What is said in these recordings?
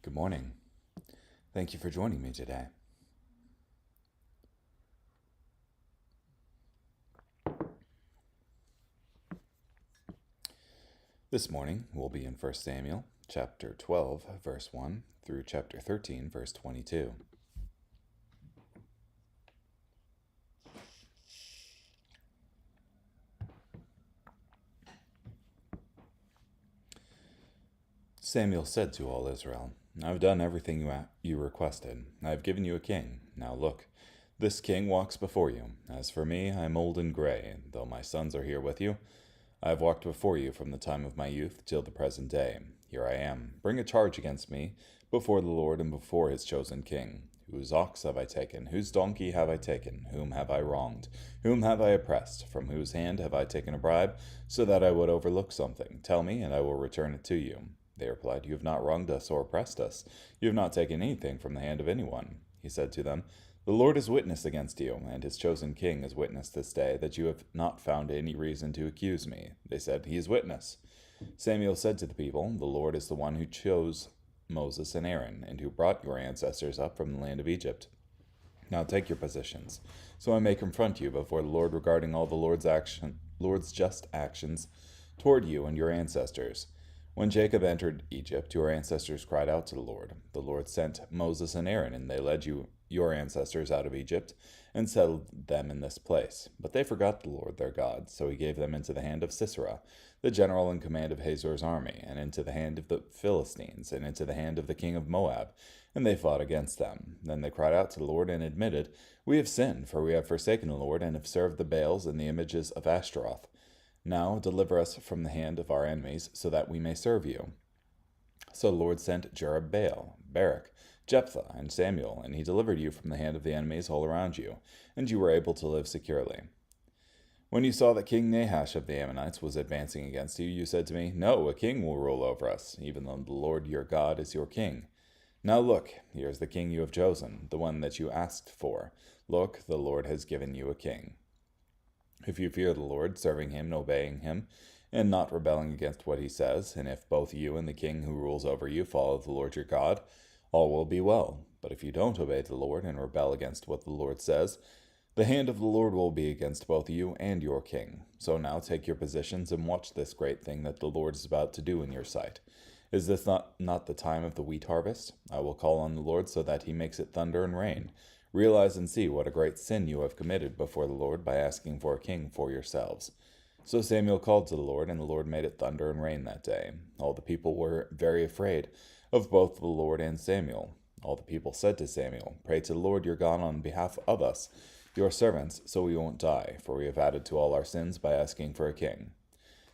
Good morning. Thank you for joining me today. This morning we'll be in 1 Samuel chapter 12, verse 1 through chapter 13, verse 22. Samuel said to all Israel, I've done everything you requested. I have given you a king. Now look, this king walks before you. As for me, I am old and gray, and though my sons are here with you, I have walked before you from the time of my youth till the present day. Here I am. Bring a charge against me before the Lord and before his chosen king. Whose ox have I taken? Whose donkey have I taken? Whom have I wronged? Whom have I oppressed? From whose hand have I taken a bribe, so that I would overlook something? Tell me, and I will return it to you. They replied, You have not wronged us or oppressed us. You have not taken anything from the hand of anyone. He said to them, The Lord is witness against you, and his chosen king is witness this day, that you have not found any reason to accuse me. They said, He is witness. Samuel said to the people, The Lord is the one who chose Moses and Aaron, and who brought your ancestors up from the land of Egypt. Now take your positions, so I may confront you before the Lord regarding all the Lord's just actions toward you and your ancestors. When Jacob entered Egypt, your ancestors cried out to the Lord. The Lord sent Moses and Aaron, and they led your ancestors out of Egypt and settled them in this place. But they forgot the Lord their God, so he gave them into the hand of Sisera, the general in command of Hazor's army, and into the hand of the Philistines, and into the hand of the king of Moab, and they fought against them. Then they cried out to the Lord and admitted, We have sinned, for we have forsaken the Lord, and have served the Baals and the images of Ashtaroth. Now deliver us from the hand of our enemies, so that we may serve you. So the Lord sent Jerubbaal, Barak, Jephthah, and Samuel, and he delivered you from the hand of the enemies all around you, and you were able to live securely. When you saw that King Nahash of the Ammonites was advancing against you, you said to me, No, a king will rule over us, even though the Lord your God is your king. Now look, here is the king you have chosen, the one that you asked for. Look, the Lord has given you a king. If you fear the Lord, serving him and obeying him, and not rebelling against what he says, and if both you and the king who rules over you follow the Lord your God, all will be well. But if you don't obey the Lord and rebel against what the Lord says, the hand of the Lord will be against both you and your king. So now take your positions and watch this great thing that the Lord is about to do in your sight. Is this not the time of the wheat harvest? I will call on the Lord so that he makes it thunder and rain. Realize and see what a great sin you have committed before the Lord by asking for a king for yourselves. So Samuel called to the Lord, and the Lord made it thunder and rain that day. All the people were very afraid of both the Lord and Samuel. All the people said to Samuel, Pray to the Lord your God on behalf of us, your servants, so we won't die, for we have added to all our sins by asking for a king.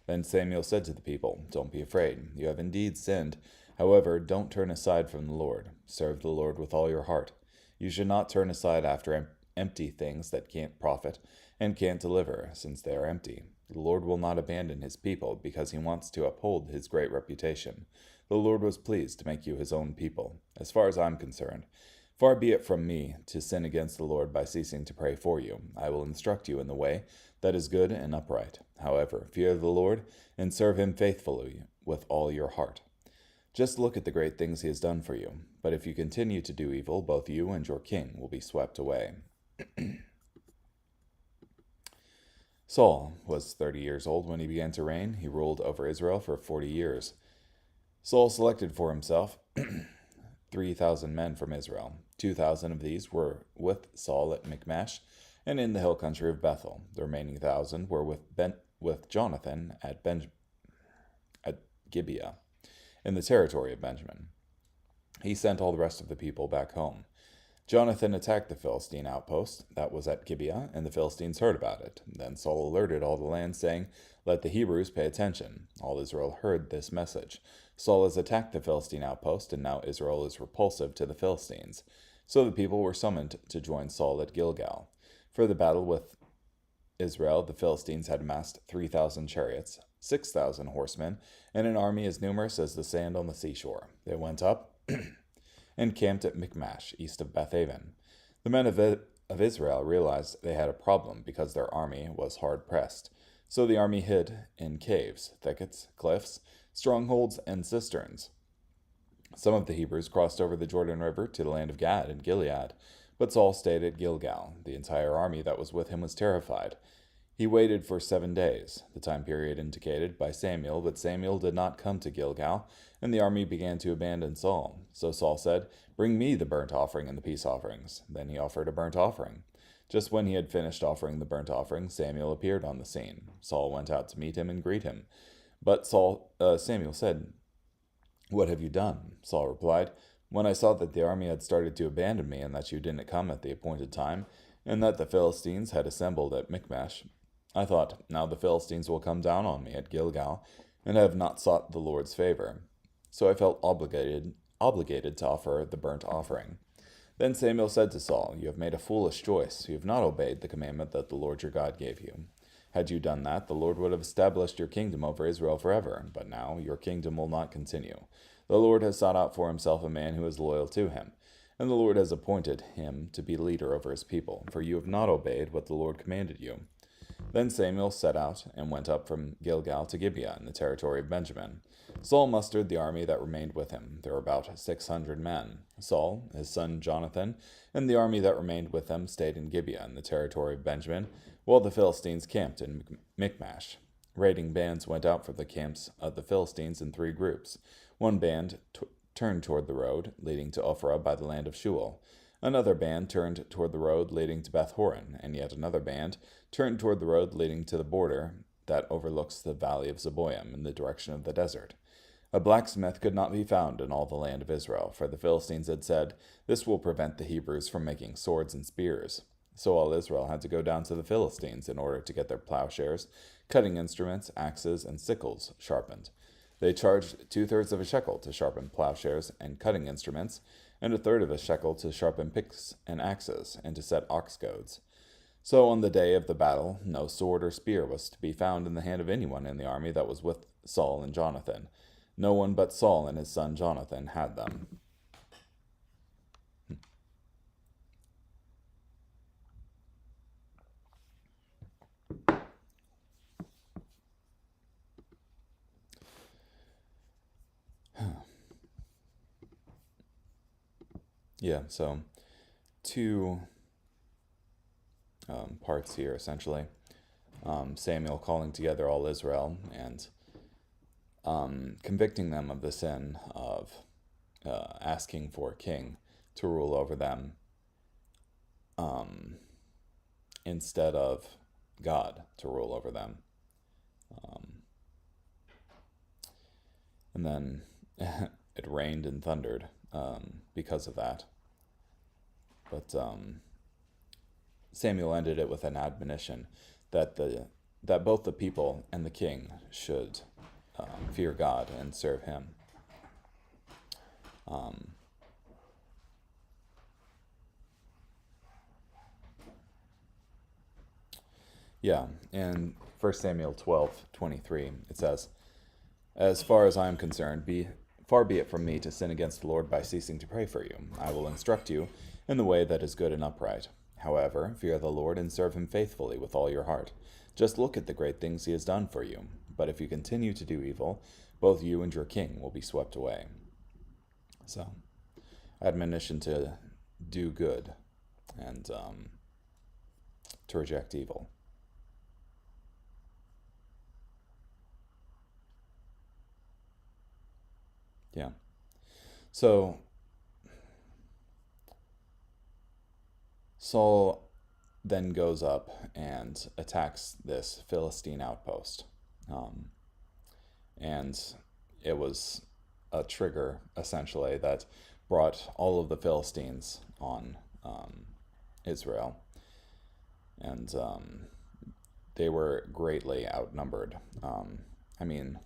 Then Samuel said to the people, Don't be afraid. You have indeed sinned. However, don't turn aside from the Lord. Serve the Lord with all your heart. You should not turn aside after empty things that can't profit and can't deliver, since they are empty. The Lord will not abandon his people because he wants to uphold his great reputation. The Lord was pleased to make you his own people. As far as I'm concerned, far be it from me to sin against the Lord by ceasing to pray for you. I will instruct you in the way that is good and upright. However, fear the Lord and serve him faithfully with all your heart. Just look at the great things he has done for you. But if you continue to do evil, both you and your king will be swept away. Saul was 30 years old when he began to reign. He ruled over Israel for 40 years. Saul selected for himself 3,000 men from Israel. 2,000 of these were with Saul at Michmash and in the hill country of Bethel. The remaining 1,000 were with Jonathan at Gibeah, in the territory of Benjamin. He sent all the rest of the people back home. Jonathan attacked the Philistine outpost that was at Gibeah, and the Philistines heard about it. Then Saul alerted all the land, saying, Let the Hebrews pay attention. All Israel heard this message. Saul has attacked the Philistine outpost, and now Israel is repulsive to the Philistines. So the people were summoned to join Saul at Gilgal. For the battle with Israel, the Philistines had amassed 3,000 chariots, 6,000 horsemen, and an army as numerous as the sand on the seashore. They went up and camped at Michmash, east of Bethaven. The men of Israel realized they had a problem because their army was hard pressed. So the army hid in caves, thickets, cliffs, strongholds, and cisterns. Some of the Hebrews crossed over the Jordan River to the land of Gad and Gilead, but Saul stayed at Gilgal. The entire army that was with him was terrified. He waited for 7 days, the time period indicated by Samuel, but Samuel did not come to Gilgal, and the army began to abandon Saul. So Saul said, "Bring me the burnt offering and the peace offerings." Then he offered a burnt offering. Just when he had finished offering the burnt offering, Samuel appeared on the scene. Saul went out to meet him and greet him. But Samuel said, "What have you done?" Saul replied, "When I saw that the army had started to abandon me, and that you didn't come at the appointed time, and that the Philistines had assembled at Michmash, I thought, now the Philistines will come down on me at Gilgal, and I have not sought the Lord's favor. So I felt obligated to offer the burnt offering." Then Samuel said to Saul, "You have made a foolish choice. You have not obeyed the commandment that the Lord your God gave you. Had you done that, the Lord would have established your kingdom over Israel forever, but now your kingdom will not continue. The Lord has sought out for himself a man who is loyal to him, and the Lord has appointed him to be leader over his people, for you have not obeyed what the Lord commanded you." Then Samuel set out and went up from Gilgal to Gibeah in the territory of Benjamin. Saul mustered the army that remained with him. There were about 600 men. Saul, his son Jonathan, and the army that remained with them stayed in Gibeah in the territory of Benjamin, while the Philistines camped in Michmash. Raiding bands went out from the camps of the Philistines in 3 groups. One band turned toward the road leading to Ophrah by the land of Shual. Another band turned toward the road leading to Beth-horon, and yet another band turned toward the road leading to the border that overlooks the valley of Zeboim in the direction of the desert. A blacksmith could not be found in all the land of Israel, for the Philistines had said, "This will prevent the Hebrews from making swords and spears." So all Israel had to go down to the Philistines in order to get their plowshares, cutting instruments, axes, and sickles sharpened. They charged 2/3 of a shekel to sharpen plowshares and cutting instruments, and 1/3 of a shekel to sharpen picks and axes, and to set ox goads. So on the day of the battle, no sword or spear was to be found in the hand of anyone in the army that was with Saul and Jonathan. No one but Saul and his son Jonathan had them. Yeah, so 2 parts here, essentially. Samuel calling together all Israel and convicting them of the sin of asking for a king to rule over them instead of God to rule over them. And then it rained and thundered because of that. But Samuel ended it with an admonition that both the people and the king should fear God and serve him. Yeah, in 1 Samuel 12:23, it says, "As far as I am concerned, far be it from me to sin against the Lord by ceasing to pray for you. I will instruct you in the way that is good and upright. However, fear the Lord and serve him faithfully with all your heart. Just look at the great things he has done for you. But if you continue to do evil, both you and your king will be swept away." So, admonition to do good and to reject evil. Yeah. So, Saul then goes up and attacks this Philistine outpost. And it was a trigger, essentially, that brought all of the Philistines on Israel. And they were greatly outnumbered. I mean,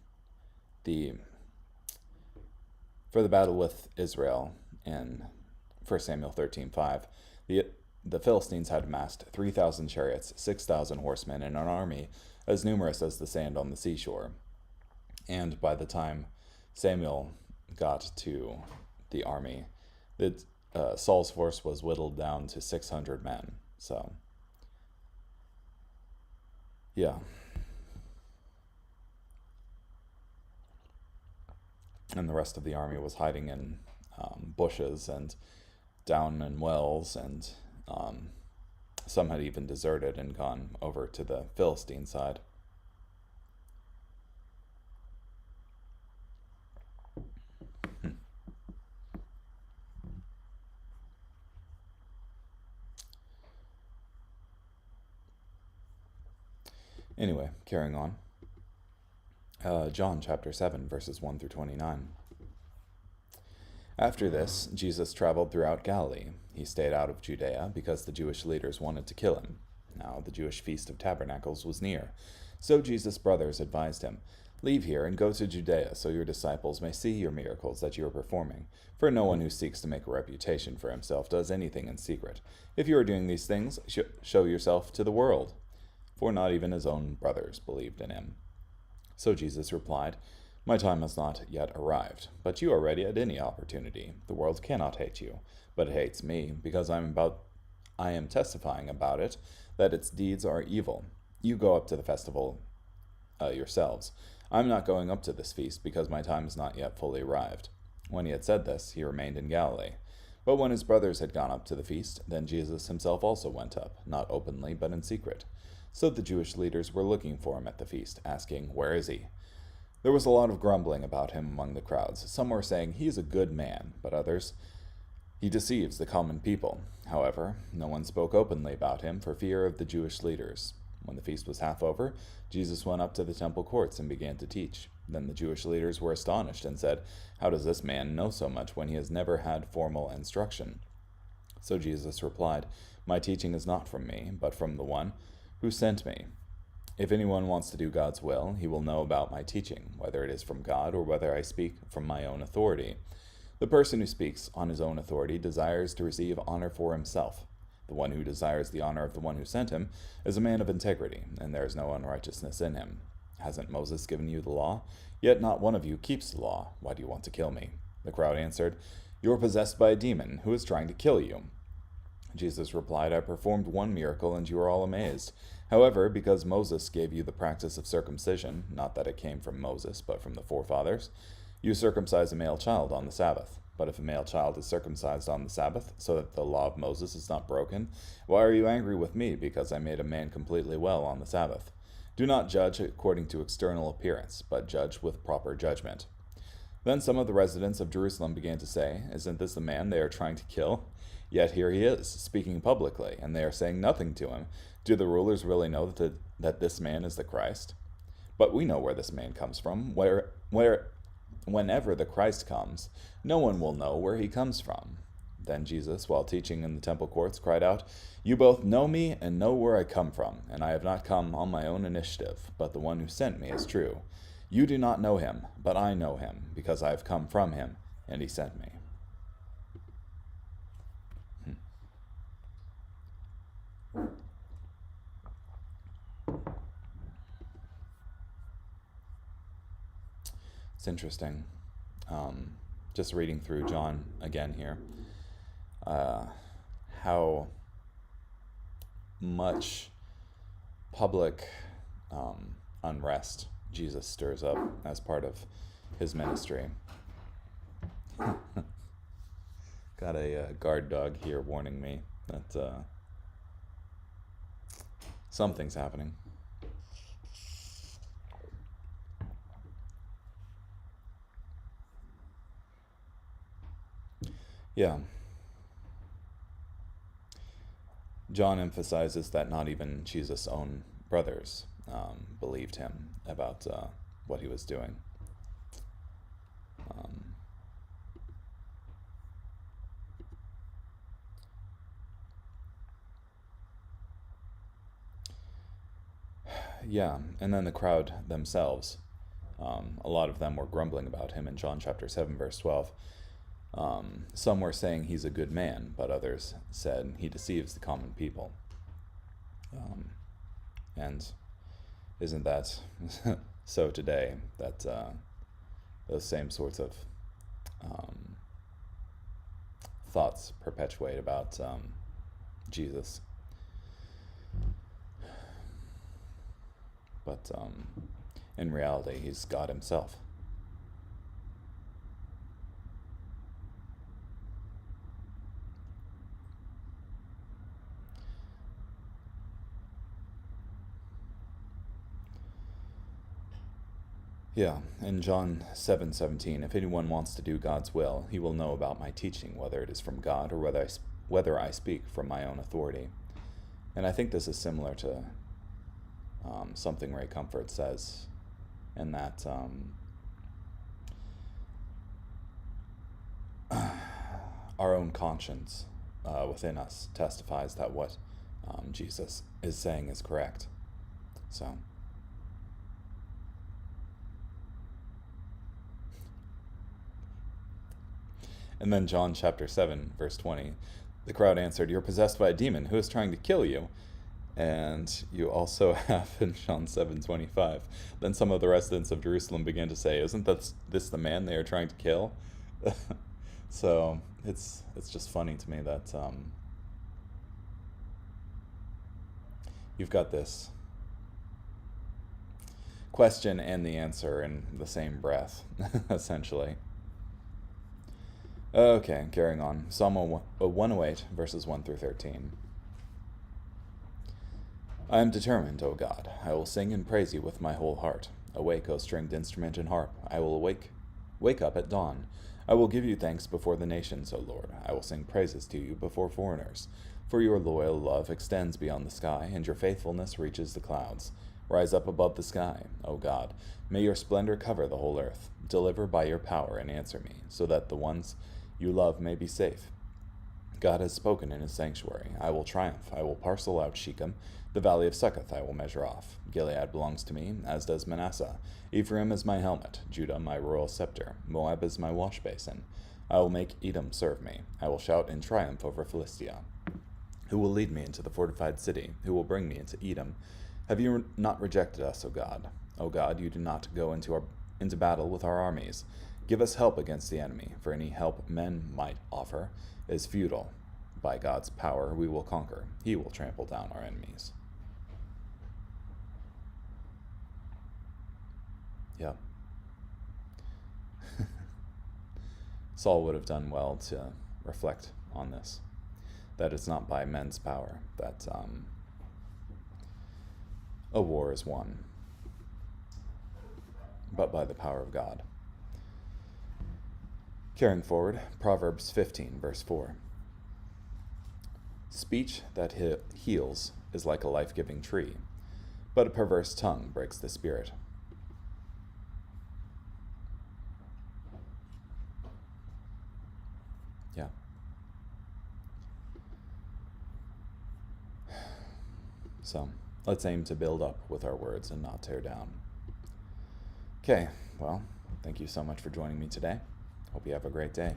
for the battle with Israel in 1 Samuel 13:5, the Philistines had amassed 3,000 chariots, 6,000 horsemen, and an army as numerous as the sand on the seashore. And by the time Samuel got to the army, Saul's force was whittled down to 600 men. So, yeah. and the rest of the army was hiding in bushes and down in wells, and some had even deserted and gone over to the Philistine side. Anyway, carrying on. John chapter 7, verses 1 through 29. After this, Jesus traveled throughout Galilee. He stayed out of Judea because the Jewish leaders wanted to kill him. Now the Jewish Feast of Tabernacles was near. So Jesus' brothers advised him, "Leave here and go to Judea so your disciples may see your miracles that you are performing. For no one who seeks to make a reputation for himself does anything in secret. If you are doing these things, show yourself to the world." For not even his own brothers believed in him. So Jesus replied, "My time has not yet arrived, but you are ready at any opportunity. The world cannot hate you, but it hates me, because I am testifying about it, that its deeds are evil. You go up to the festival yourselves. I am not going up to this feast, because my time has not yet fully arrived." When he had said this, he remained in Galilee. But when his brothers had gone up to the feast, then Jesus himself also went up, not openly, but in secret. So the Jewish leaders were looking for him at the feast, asking, "Where is he?" There was a lot of grumbling about him among the crowds. Some were saying, "He is a good man," but others, "He deceives the common people." However, no one spoke openly about him for fear of the Jewish leaders. When the feast was half over, Jesus went up to the temple courts and began to teach. Then the Jewish leaders were astonished and said, "How does this man know so much when he has never had formal instruction?" So Jesus replied, "My teaching is not from me, but from the one who sent me. If anyone wants to do God's will, he will know about my teaching, whether it is from God or whether I speak from my own authority. The person who speaks on his own authority desires to receive honor for himself. The one who desires the honor of the one who sent him is a man of integrity, and there is no unrighteousness in him. Hasn't Moses given you the law? Yet not one of you keeps the law. Why do you want to kill me?" The crowd answered, "You are possessed by a demon. Who is trying to kill you?" Jesus replied, "I performed one miracle, and you are all amazed. However, because Moses gave you the practice of circumcision, not that it came from Moses, but from the forefathers, you circumcise a male child on the Sabbath. But if a male child is circumcised on the Sabbath, so that the law of Moses is not broken, why are you angry with me because I made a man completely well on the Sabbath? Do not judge according to external appearance, but judge with proper judgment." Then some of the residents of Jerusalem began to say, "Isn't this the man they are trying to kill? Yet here he is, speaking publicly, and they are saying nothing to him. Do the rulers really know that this man is the Christ? But we know where this man comes from. Whenever the Christ comes, no one will know where he comes from." Then Jesus, while teaching in the temple courts, cried out, "You both know me and know where I come from, and I have not come on my own initiative, but the one who sent me is true. You do not know him, but I know him, because I have come from him, and he sent me." It's interesting. Just reading through John again here, how much public unrest Jesus stirs up as part of his ministry. Got a guard dog here warning me that something's happening. Yeah. John emphasizes that not even Jesus' own brothers believed him about what he was doing. Yeah, and then the crowd themselves, a lot of them were grumbling about him in John chapter 7, verse 12. Some were saying he's a good man, but others said he deceives the common people. And isn't that so today, that those same sorts of thoughts perpetuate about Jesus? But in reality, he's God himself. Yeah, in John 7:17, if anyone wants to do God's will, he will know about my teaching, whether it is from God or whether I speak from my own authority. And I think this is similar to something Ray Comfort says, in that our own conscience within us testifies that what Jesus is saying is correct. So, and then John chapter 7, verse 20, the crowd answered, "You're possessed by a demon. Who is trying to kill you?" And you also have in John 7:25, then some of the residents of Jerusalem began to say, "Isn't this the man they are trying to kill?" So it's just funny to me that you've got this question and the answer in the same breath, essentially. Okay, carrying on. Psalm 108, verses 1 through 13. I am determined, O God. I will sing and praise you with my whole heart. Awake, O stringed instrument and harp. I will wake up at dawn. I will give you thanks before the nations, O Lord. I will sing praises to you before foreigners. For your loyal love extends beyond the sky, and your faithfulness reaches the clouds. Rise up above the sky, O God. May your splendor cover the whole earth. Deliver by your power and answer me, so that the ones you love may be safe. God has spoken in his sanctuary. I will triumph. I will parcel out Shechem. The valley of Succoth I will measure off. Gilead belongs to me, as does Manasseh. Ephraim is my helmet, Judah my royal scepter, Moab is my wash basin. I will make Edom serve me. I will shout in triumph over Philistia. Who will lead me into the fortified city? Who will bring me into Edom? Have you not rejected us, O God? O God, you do not go into battle with our armies. Give us help against the enemy, for any help men might offer is futile. By God's power we will conquer. He will trample down our enemies. Yep. Saul would have done well to reflect on this. That it's not by men's power that a war is won, but by the power of God. Carrying forward, Proverbs 15, verse 4. Speech that heals is like a life-giving tree, but a perverse tongue breaks the spirit. Yeah. So, let's aim to build up with our words and not tear down. Okay, well, thank you so much for joining me today. Hope you have a great day.